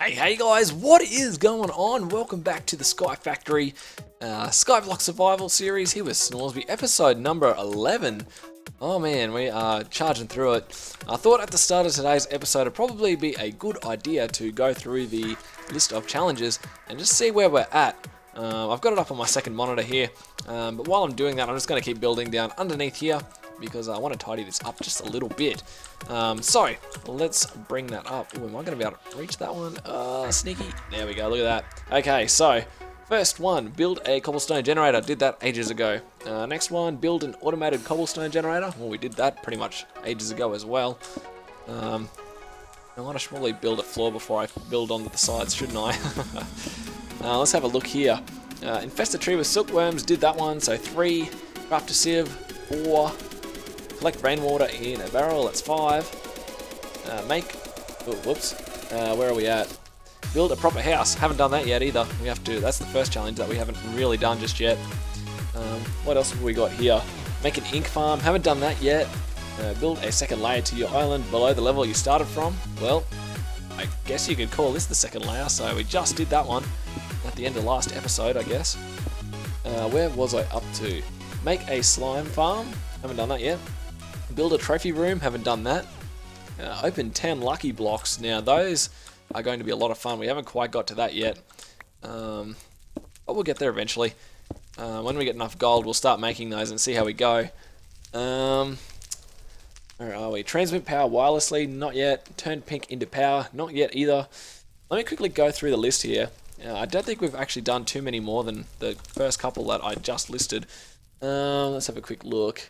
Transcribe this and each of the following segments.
Hey guys, what is going on? Welcome back to the SkyFactory Skyblock Survival series here with Snoresby, episode number 11. Oh man, we are charging through it. I thought at the start of today's episode it'd probably be a good idea to go through the list of challenges and just see where we're at. I've got it up on my second monitor here, but while I'm doing that I'm just going to keep building down underneath here because I want to tidy this up just a little bit. So let's bring that up. Ooh, am I going to be able to reach that one? Sneaky. There we go, look at that. Okay, so first one, build a cobblestone generator. Did that ages ago. Next one, build an automated cobblestone generator. Well, we did that pretty much ages ago as well. I want to probably build a floor before I build onto the sides, shouldn't I? Let's have a look here. Infest a tree with silkworms, did that one. So 3, craft a sieve, 4, collect rainwater in a barrel, that's 5. Where are we at? Build a proper house, haven't done that yet either. We have to, that's the first challenge that we haven't really done just yet. What else have we got here? Make an ink farm, haven't done that yet. Build a second layer to your island below the level you started from. Well, I guess you could call this the second layer, so we just did that one at the end of last episode, I guess. Where was I up to? Make a slime farm, haven't done that yet. Build a trophy room, haven't done that. Open 10 lucky blocks, now those are going to be a lot of fun. We haven't quite got to that yet, but we'll get there eventually. When we get enough gold we'll start making those and see how we go. Where are we? Transmit power wirelessly, not yet. Turn pink into power, not yet either. Let me quickly go through the list here. I don't think we've actually done too many more than the first couple that I just listed. Let's have a quick look.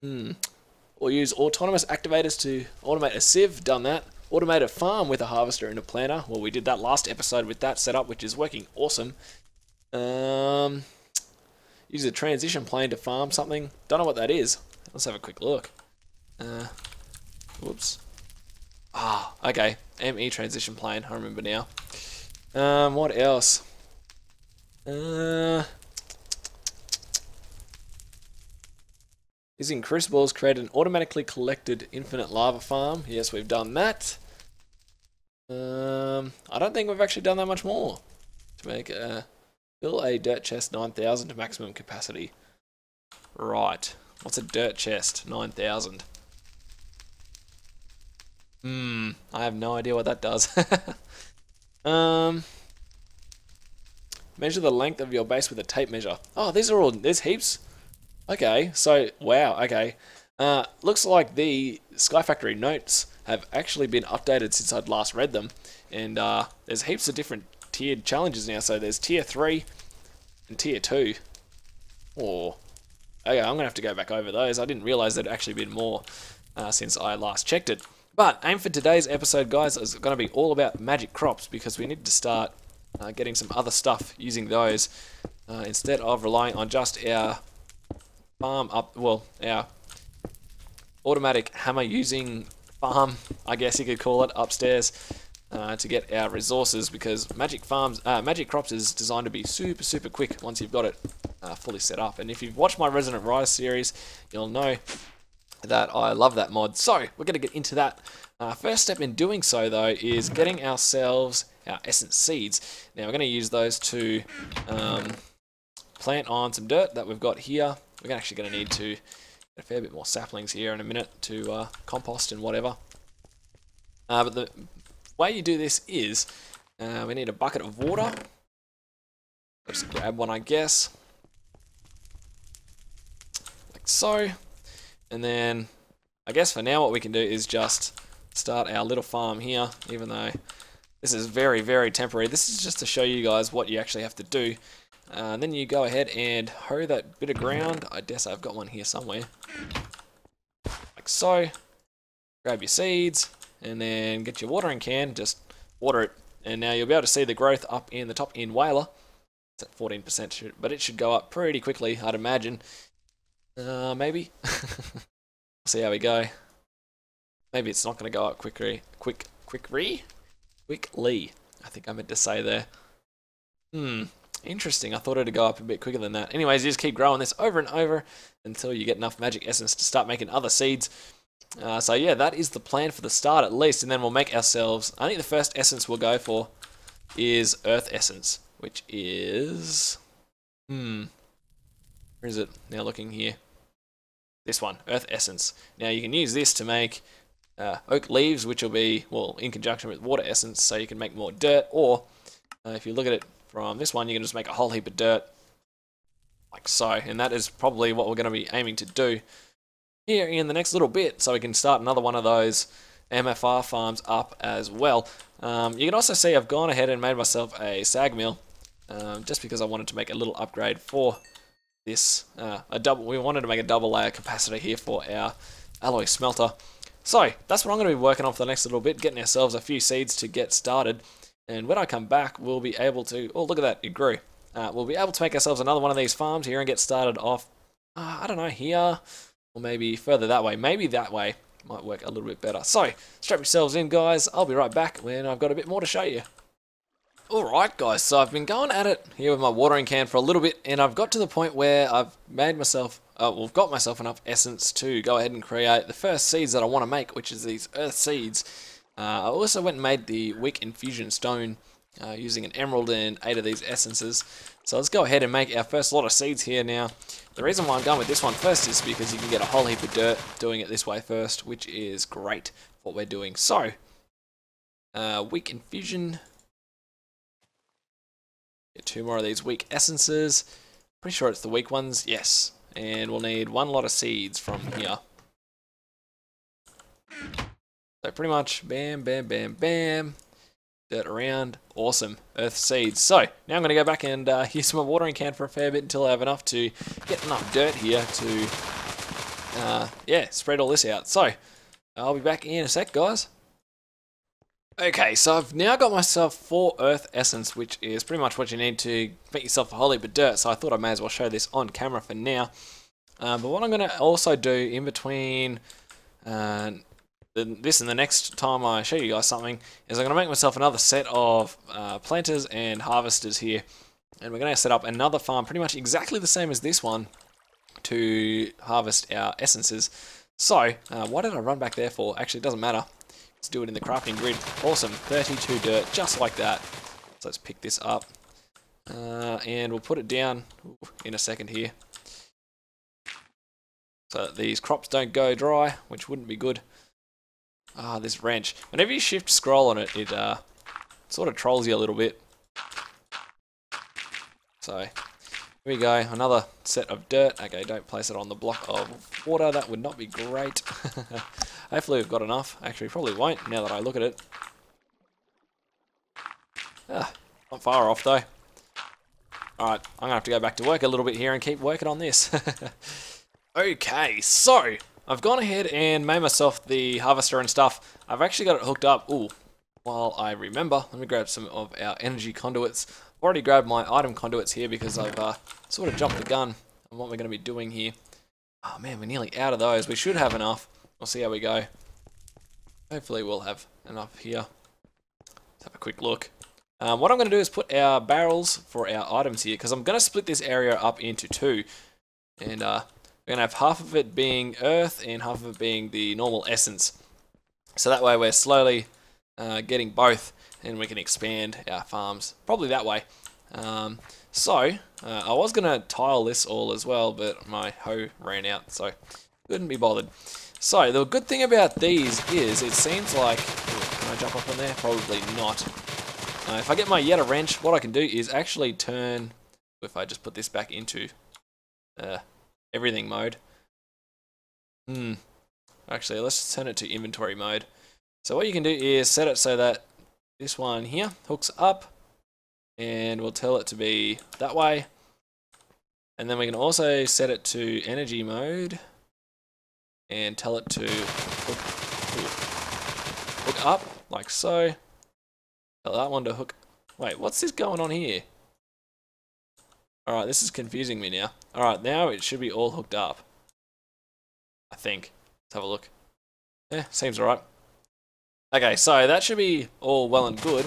We'll use autonomous activators to automate a sieve, done that. Automate a farm with a harvester and a planter. Well, we did that last episode with that setup, which is working awesome. Use a transition plane to farm something. Don't know what that is. Let's have a quick look. Whoops. Okay. ME transition plane. I remember now. What else? Using crucibles, create an automatically collected infinite lava farm. Yes, we've done that. I don't think we've actually done that much more. To make build a dirt chest 9,000 to maximum capacity. Right. What's a dirt chest? 9,000. I have no idea what that does. Measure the length of your base with a tape measure. Oh, these are all, there's heaps. Okay, so, wow, okay. Looks like the SkyFactory notes have actually been updated since I'd last read them. And there's heaps of different tiered challenges now. So there's tier 3 and tier 2. Oh, okay, I'm going to have to go back over those. I didn't realize there'd actually been more since I last checked it. But aim for today's episode, guys, is going to be all about magic crops because we need to start getting some other stuff using those instead of relying on just our farm our automatic hammer using farm, I guess you could call it, upstairs to get our resources, because magic crops is designed to be super quick once you've got it fully set up. And if you've watched my Resident Rise series, you'll know that I love that mod. So we're going to get into that. First step in doing so though is getting ourselves our essence seeds. Now we're going to use those to plant on some dirt that we've got here. We're actually going to need to get a fair bit more saplings here in a minute to compost and whatever. But the way you do this is we need a bucket of water. Let's grab one, I guess. Like so. And then I guess for now what we can do is just start our little farm here, even though this is very temporary. This is just to show you guys what you actually have to do. Then you go ahead and hoe that bit of ground. I guess I've got one here somewhere. Like so. Grab your seeds and then get your watering can, just water it. And now you'll be able to see the growth up in the top end whaler. It's at 14%, but it should go up pretty quickly, I'd imagine. Maybe. See how we go. Maybe it's not going to go up quickly. Quickly, I think I meant to say there. Interesting. I thought it'd go up a bit quicker than that. Anyways, you just keep growing this over and over until you get enough magic essence to start making other seeds. So yeah, that is the plan for the start at least, and then we'll make ourselves, I think the first essence we'll go for is Earth Essence, which is... where is it? Now looking here. This one, Earth Essence. Now you can use this to make oak leaves, which will be, well, in conjunction with water essence, so you can make more dirt, or if you look at it from this one, you can just make a whole heap of dirt, like so, and that is probably what we're going to be aiming to do here in the next little bit, so we can start another one of those MFR farms up as well. You can also see I've gone ahead and made myself a sag mill, just because I wanted to make a little upgrade for this. We wanted to make a double layer capacitor here for our alloy smelter. So that's what I'm going to be working on for the next little bit, getting ourselves a few seeds to get started. And when I come back, we'll be able to... Oh, look at that, it grew. We'll be able to make ourselves another one of these farms here and get started off, I don't know, here, or maybe further that way. Maybe that way might work a little bit better. So, strap yourselves in, guys. I'll be right back when I've got a bit more to show you. Alright, guys, so I've been going at it here with my watering can for a little bit, and I've got to the point where I've made myself... got myself enough essence to go ahead and create the first seeds that I want to make, which is these earth seeds. I also went and made the wick infusion stone using an emerald and 8 of these essences. So let's go ahead and make our first lot of seeds here now. The reason why I'm going with this one first is because you can get a whole heap of dirt doing it this way first, which is great for what we're doing. So, wick infusion. Get 2 more of these weak essences. Pretty sure it's the weak ones, yes. And we'll need 1 lot of seeds from here. So pretty much, bam, bam, bam, bam. Dirt around, awesome, earth seeds. So, now I'm going to go back and use my watering can for a fair bit until I have enough to get enough dirt here to, yeah, spread all this out. So, I'll be back in a sec, guys. Okay, so I've now got myself 4 earth essence, which is pretty much what you need to make yourself a whole heap of dirt, so I thought I may as well show this on camera for now. But what I'm going to also do in between this and the next time I show you guys something is I'm going to make myself another set of planters and harvesters here, and we're going to set up another farm pretty much exactly the same as this one to harvest our essences. So, what did I run back there for? Actually, it doesn't matter. Let's do it in the crafting grid. Awesome, 32 dirt, just like that. So let's pick this up. And we'll put it down in a second here. So that these crops don't go dry, which wouldn't be good. This wrench. Whenever you shift scroll on it, it sort of trolls you a little bit. So, here we go, another set of dirt. Okay, don't place it on the block of water, that would not be great. Hopefully we've got enough. Actually, probably won't, now that I look at it. Not far off, though. Alright, I'm going to have to go back to work a little bit here and keep working on this. Okay, so, I've gone ahead and made myself the harvester and stuff. I've actually got it hooked up. Ooh, while I remember, let me grab some of our energy conduits. I've already grabbed my item conduits here because I've sort of jumped the gun on what we're going to be doing here. Oh man, we're nearly out of those. We should have enough. We'll see how we go. Hopefully we'll have enough here. Let's have a quick look. What I'm going to do is put our barrels for our items here, because I'm going to split this area up into 2. And we're going to have half of it being earth and half of it being the normal essence. So that way we're slowly getting both, and we can expand our farms. Probably that way. I was going to tile this all as well, but my hoe ran out, so couldn't be bothered. So, the good thing about these is, it seems like... Ooh, can I jump up on there? Probably not. If I get my Yeta wrench, what I can do is actually turn... If I just put this back into everything mode. Actually, let's turn it to inventory mode. So what you can do is set it so that this one here hooks up, and we'll tell it to be that way. And then we can also set it to energy mode and tell it to hook up, like so. Tell that one to hook... Wait, what's this going on here? Alright, this is confusing me now. Alright, now it should be all hooked up. I think. Let's have a look. Yeah, seems alright. Okay, so that should be all well and good.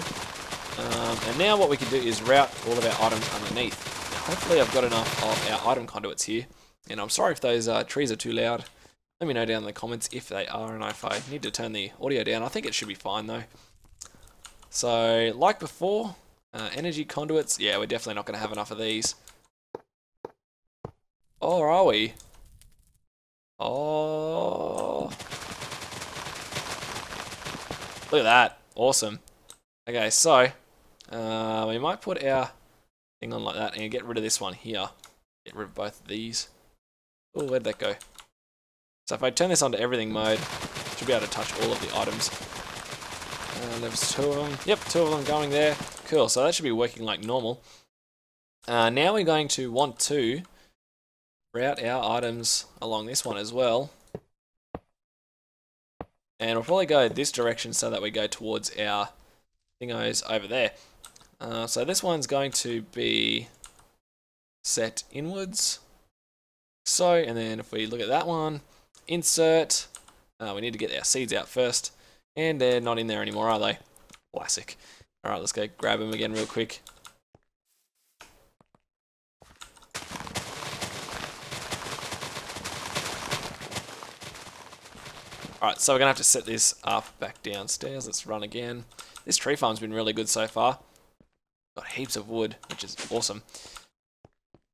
And now what we can do is route all of our items underneath. Now, hopefully I've got enough of our item conduits here. And I'm sorry if those trees are too loud. Let me know down in the comments if they are, and if I need to turn the audio down. I think it should be fine though. So, like before, Energy conduits. Yeah, we're definitely not going to have enough of these. Or are we? Oh. Look at that. Awesome. Okay, so we might put our thing on like that and get rid of this one here. Get rid of both of these. Oh, where'd that go? So if I turn this on to everything mode, I should be able to touch all of the items. There's 2 of them. Yep, 2 of them going there. Cool, so that should be working like normal. Now we're going to want to route our items along this one as well. And we'll probably go this direction so that we go towards our thingos over there. So this one's going to be set inwards. So, and then if we look at that one, insert, we need to get our seeds out first. And they're not in there anymore, are they? Classic. Alright, let's go grab them again real quick. Alright, so we're going to have to set this up back downstairs. Let's run again. This tree farm's been really good so far. Got heaps of wood, which is awesome.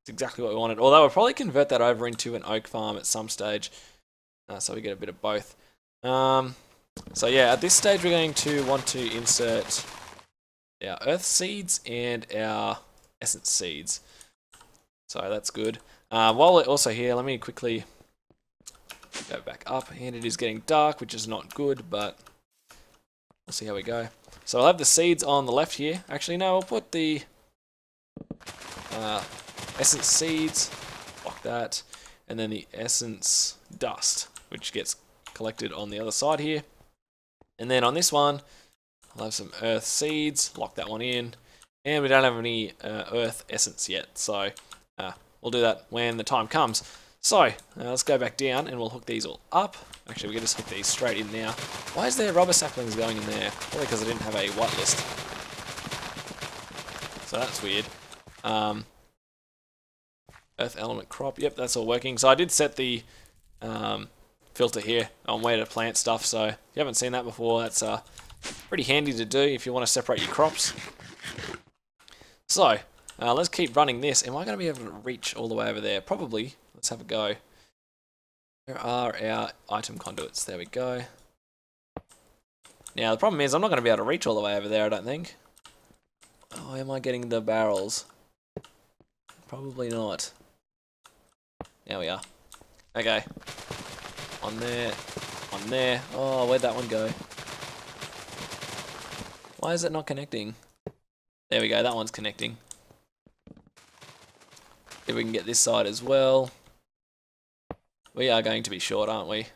It's exactly what we wanted. Although we'll probably convert that over into an oak farm at some stage. So we get a bit of both. So yeah, at this stage we're going to want to insert our earth seeds and our essence seeds. So that's good. While we're also here, let me quickly go back up. And it is getting dark, which is not good, but we'll see how we go. So I'll have the seeds on the left here. Actually, no, I'll put the essence seeds, like that, and then the essence dust, which gets collected on the other side here. And then on this one, I'll have some earth seeds, lock that one in, and we don't have any earth essence yet, so we'll do that when the time comes. So, let's go back down and we'll hook these all up. Actually, we can just hook these straight in now. Why is there rubber saplings going in there? Probably because I didn't have a whitelist. So that's weird. Earth element crop, yep, that's all working. So I did set the filter here on where to plant stuff, so if you haven't seen that before, that's pretty handy to do if you want to separate your crops. So, let's keep running this. Am I going to be able to reach all the way over there? Probably. Let's have a go. Where are our item conduits? There we go. Now, the problem is I'm not going to be able to reach all the way over there, I don't think. Oh, am I getting the barrels? Probably not. There we are. Okay. One there. One there. Oh, where'd that one go? Why is it not connecting? There we go, that one's connecting. If we can get this side as well. We are going to be short, aren't we?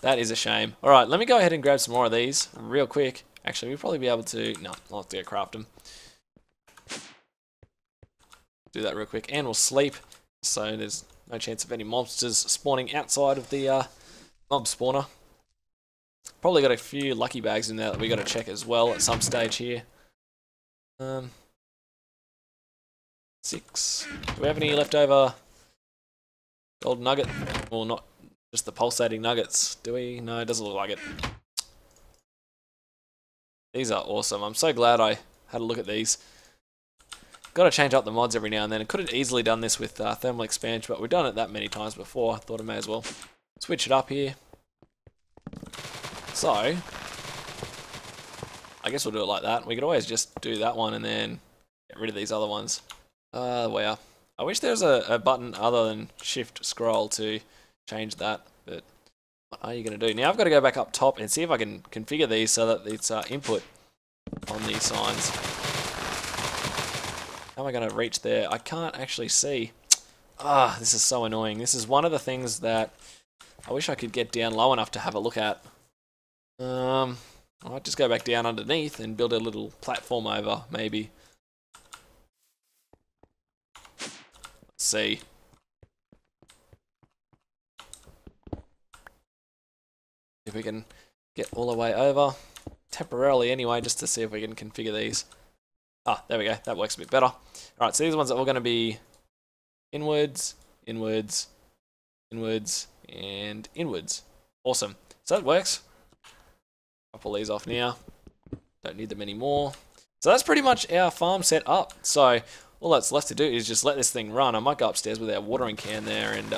That is a shame. Alright, let me go ahead and grab some more of these real quick. Actually, we'll probably be able to... No, I'll have to go craft them. Do that real quick. And we'll sleep. So there's no chance of any monsters spawning outside of the mob spawner. Probably got a few lucky bags in there that we got to check as well at some stage here. 6. Do we have any leftover gold nugget? Well, not just the pulsating nuggets, do we? No, it doesn't look like it. These are awesome. I'm so glad I had a look at these. Got to change up the mods every now and then. I could have easily done this with thermal expansion, but we've done it that many times before. I thought I may as well switch it up here. So, I guess we'll do it like that. We could always just do that one and then get rid of these other ones. Wow. I wish there was a button other than shift scroll to change that, but what are you going to do? Now I've got to go back up top and see if I can configure these so that it's input on these signs. How am I going to reach there? I can't actually see. This is so annoying. This is one of the things that I wish I could get down low enough to have a look at. I might just go back down underneath and build a little platform over, maybe. Let's see. If we can get all the way over, temporarily anyway, just to see if we can configure these. There we go, that works a bit better. Alright, so these ones are all going to be inwards, inwards, inwards, and inwards. Awesome. So that works. I'll pull these off now. Don't need them anymore. So that's pretty much our farm set up. So all that's left to do is just let this thing run. I might go upstairs with our watering can there and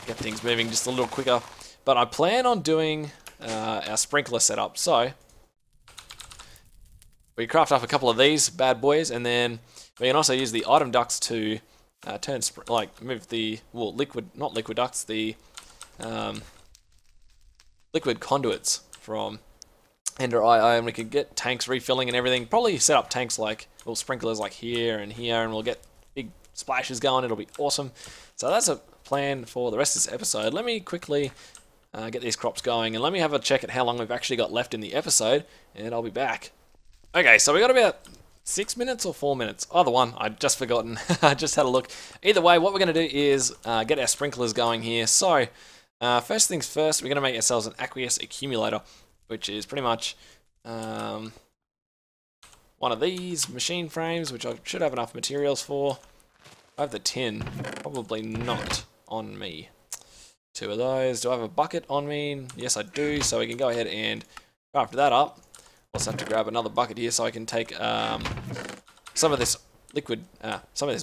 get things moving just a little quicker. But I plan on doing our sprinkler setup. So we craft up a couple of these bad boys, and then we can also use the item ducts to move the not liquid ducts, the liquid conduits from Ender IO, and we could get tanks refilling and everything. Probably set up tanks sprinklers like here and here, and we'll get big splashes going. It'll be awesome. So that's a plan for the rest of this episode. Let me quickly get these crops going, and let me have a check at how long we've actually got left in the episode, and I'll be back. Okay, so we got about 6 minutes or 4 minutes. Either one, I've just forgotten. I just had a look. Either way, what we're going to do is get our sprinklers going here. So, first things first, we're going to make ourselves an aqueous accumulator, which is pretty much one of these machine frames, which I should have enough materials for. I have the tin, probably not on me. 2 of those. Do I have a bucket on me? Yes, I do, so we can go ahead and craft that up. Also have to grab another bucket here so I can take some of this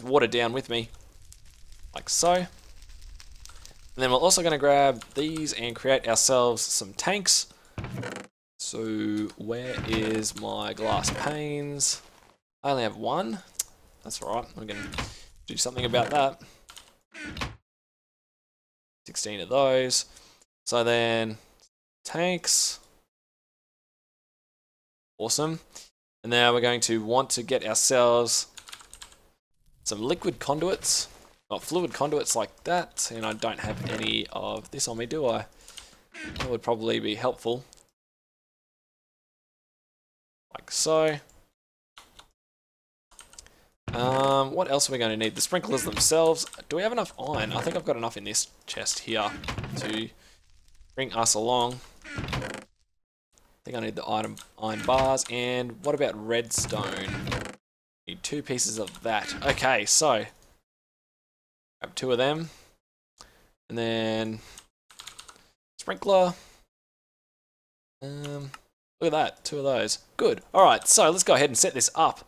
water down with me, like so. And then we're also going to grab these and create ourselves some tanks. So where is my glass panes? I only have one. That's all right. I'm going to do something about that. 16 of those. So then tanks. Awesome. And now we're going to want to get ourselves some liquid conduits, not fluid conduits like that, and I don't have any of this on me, do I? That would probably be helpful. Like so. What else are we going to need? The sprinklers themselves. Do we have enough iron? I think I've got enough in this chest here to bring us along. I think I need the iron bars. And what about redstone? Need 2 pieces of that. Okay, so grab 2 of them, and then sprinkler. Look at that, 2 of those. Good. All right, so let's go ahead and set this up.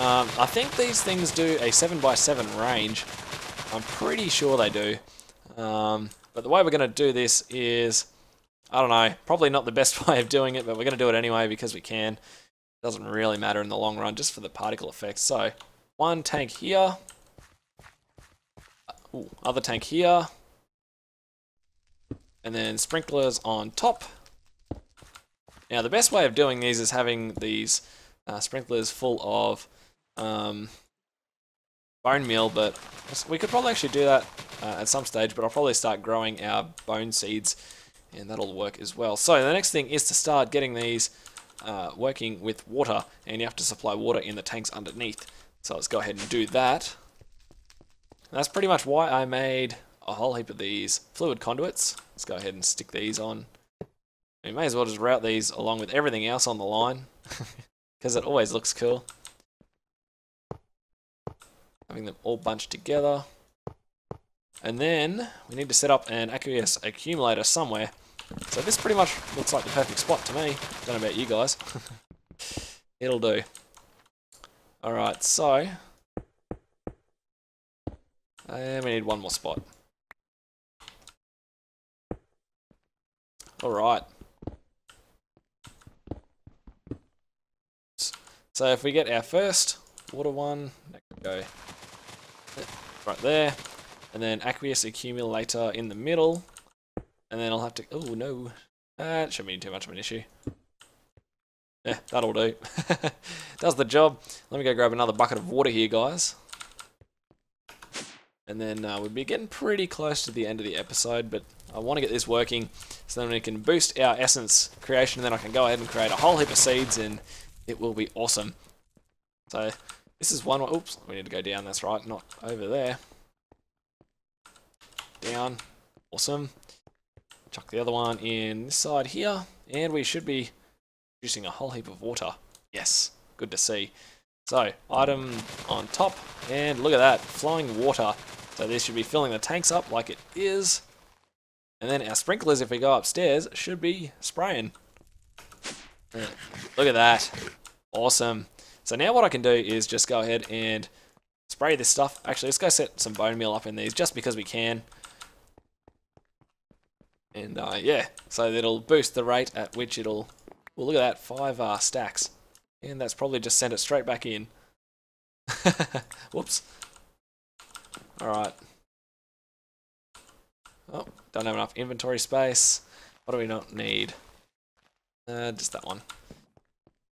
I think these things do a 7x7 range. I'm pretty sure they do. But the way we're going to do this is, I don't know, probably not the best way of doing it, but we're going to do it anyway because we can. It doesn't really matter in the long run, just for the particle effects. So, 1 tank here. Ooh, other tank here. And then sprinklers on top. Now, the best way of doing these is having these sprinklers full of bone meal, but we could probably actually do that at some stage, but I'll probably start growing our bone seeds, and that'll work as well. So the next thing is to start getting these working with water, and you have to supply water in the tanks underneath. So let's go ahead and do that. And that's pretty much why I made a whole heap of these fluid conduits. Let's go ahead and stick these on. We may as well just route these along with everything else on the line, because it always looks cool. Having them all bunched together. And then we need to set up an aqueous accumulator somewhere. So this pretty much looks like the perfect spot to me. Don't know about you guys. It'll do. Alright, so and we need one more spot. Alright. So if we get our first water one, that could go right there, and then aqueous accumulator in the middle, and then I'll have to, oh no, that shouldn't be too much of an issue. Yeah, that'll do. Does the job. Let me go grab another bucket of water here, guys. And then we'll be getting pretty close to the end of the episode, but I want to get this working so then we can boost our essence creation, and then I can go ahead and create a whole heap of seeds, and it will be awesome. So this is one. Oops, we need to go down. That's right, not over there. Down. Awesome. Chuck the other one in this side here, and we should be producing a whole heap of water. Yes, good to see. So item on top, and look at that, flowing water. So this should be filling the tanks up like it is, and then our sprinklers, if we go upstairs, should be spraying. Look at that. Awesome. So now what I can do is just go ahead and spray this stuff. Actually, let's go set some bone meal up in these just because we can. And yeah, so it'll boost the rate at which it'll... Well, look at that, 5 stacks. And that's probably just sent it straight back in. Whoops. Alright. Oh, don't have enough inventory space. What do we not need? Just that one.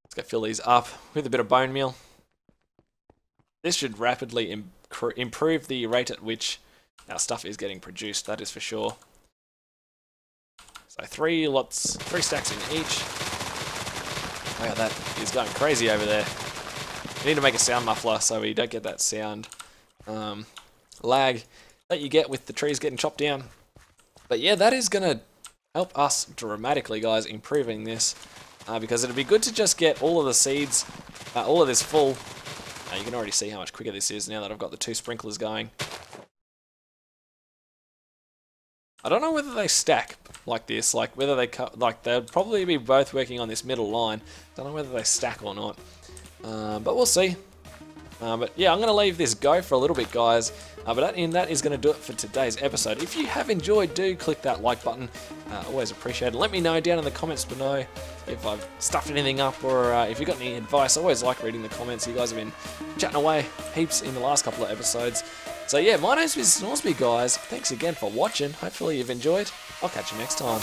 Let's go fill these up with a bit of bone meal. This should rapidly improve the rate at which our stuff is getting produced, that is for sure. So 3 stacks in each. Wow, that is going crazy over there. We need to make a sound muffler so we don't get that sound lag that you get with the trees getting chopped down. But yeah, that is going to help us dramatically, guys, improving this. Because it'd be good to just get all of the seeds, all of this full. You can already see how much quicker this is now that I've got the 2 sprinklers going. I don't know whether they stack like this, like whether they they'll probably be both working on this middle line. Don't know whether they stack or not, but we'll see. But yeah, I'm going to leave this go for a little bit, guys. But that is going to do it for today's episode. If you have enjoyed, do click that like button. Always appreciate it. Let me know down in the comments below if I've stuffed anything up or if you've got any advice. I always like reading the comments. You guys have been chatting away heaps in the last couple of episodes. So yeah, my name's Mr. Snoresby, guys. Thanks again for watching. Hopefully you've enjoyed. I'll catch you next time.